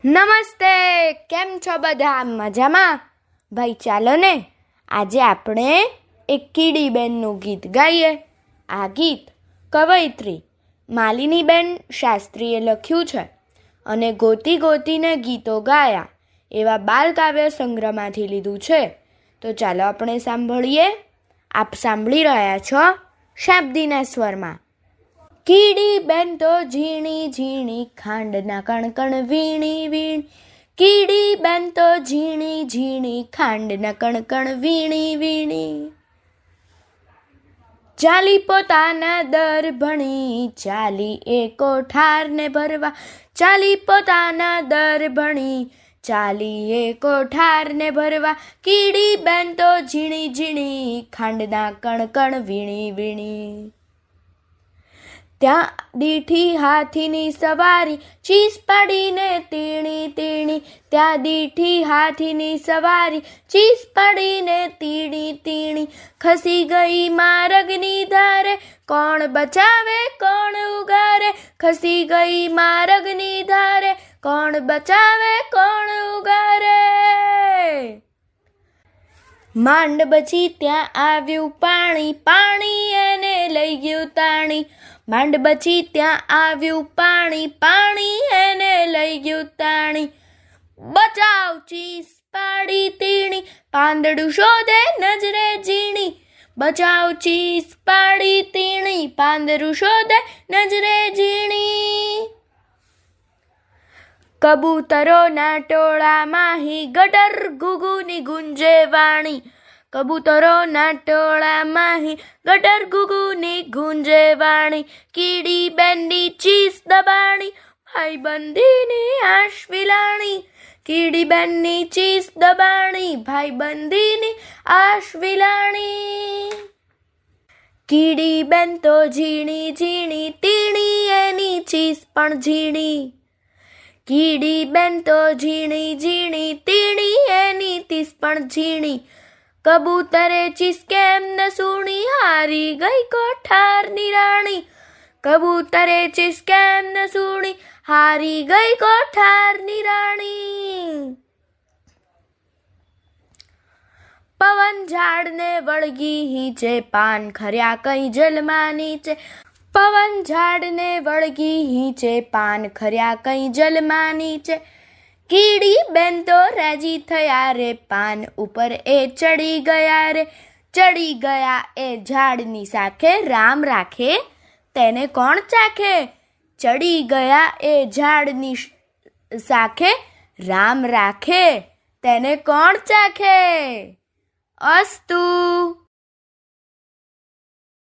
નમસ્તે, કેમ છો બધા? મજામાં? ભાઈ ચાલો ને આજે આપણે એક કીડીબેનનું ગીત ગાઈએ. આ ગીત કવયિત્રી માલિનીબેન શાસ્ત્રીએ લખ્યું છે અને ગોતી ગોતીને ગીતો ગાયા એવા બાલકાવ્ય સંગ્રહમાંથી લીધું છે. તો ચાલો આપણે સાંભળીએ. આપ સાંભળી રહ્યા છો શાબ્દીના સ્વરમાં. કીડીબેન તો ઝીણી ઝીણી ખાંડના કણકણ વીણી વીણી. કીડીબેન તો ઝીણી ઝીણી ખાંડના કણકણ વીણી વીણી. ચાલી પોતાના દર ભણી ચાલી એ કોઠારને ભરવા. ચાલી પોતાના દર ભણી ચાલી એ કોઠારને ભરવા. કીડીબેન તો ઝીણી ઝીણી ખાંડના કણકણ વીણી વીણી. ત્યાં દીઠી હાથીની સવારી ચીસ પાડીને તીણી તીણી. ત્યાં દીઠી હાથીની સવારી ચીસ પાડીને તીણી તીણી. ખસી ગઈ માર્ગની ધારે કોણ બચાવે કોણ ઉગારે. ખસી ગઈ માર્ગની ધારે કોણ બચાવે કોણ ઉગારે. માંડ બચી ત્યાં આવ્યું પાણી પાણી એને લઈ ગયું તાણી. માંડ બચી ત્યાં આવ્યું પાણી પાણી એને લઈ ગયું તાણી. બચાવ ચીસ પાડી તીણી પાંદડું શોધે નજરે ઝીણી. બચાવ ચીસ પાડી તીણી પાંદડું શોધે નજરે ઝીણી. કબૂતરોના ટોળામાં હી ગટર ગુગુની ગુંજે વાણી. કબૂતરોના ટોળામાં હી ગટર ગુગુની ગુંજે વાણી. કીડીબેનની ચીસ દબાણી ભાઈબંધીની આશ વિલાણી. કીડીબેનની ચીસ દબાણી ભાઈબંધીની આશ વિલાણી. કીડીબેન તો ઝીણી ઝીણી તીણી એની ચીસ પણ ઝીણી. કીડીબેન તો ઝીણી ઝીણી તીણી એની ચીસ પણ ઝીણી. કબૂતરે ચીસ કેમ ન સૂણી હારી ગઈ કોઠારની રાણી. કબૂતરે ચીસ કેમ ન સૂણી હારી ગઈ કોઠારની રાણી. પવન ઝાડને વળગી હીંચે પાન ખર્યા કઈ જલમાં નીચે. પવન ઝાડને વળગી હીંચે પાન ખર્યા કઈ જલમાં નીચે. કીડીબેન તો રાજી થયા રે પાન ઉપર એ ચડી ગયા રે. ચડી ગયા એ ઝાડની શાખે રામ રાખે તેને કોણ ચાખે. ચડી ગયા એ ઝાડની શાખે રામ રાખે તેને કોણ ચાખે. અસ્તુ.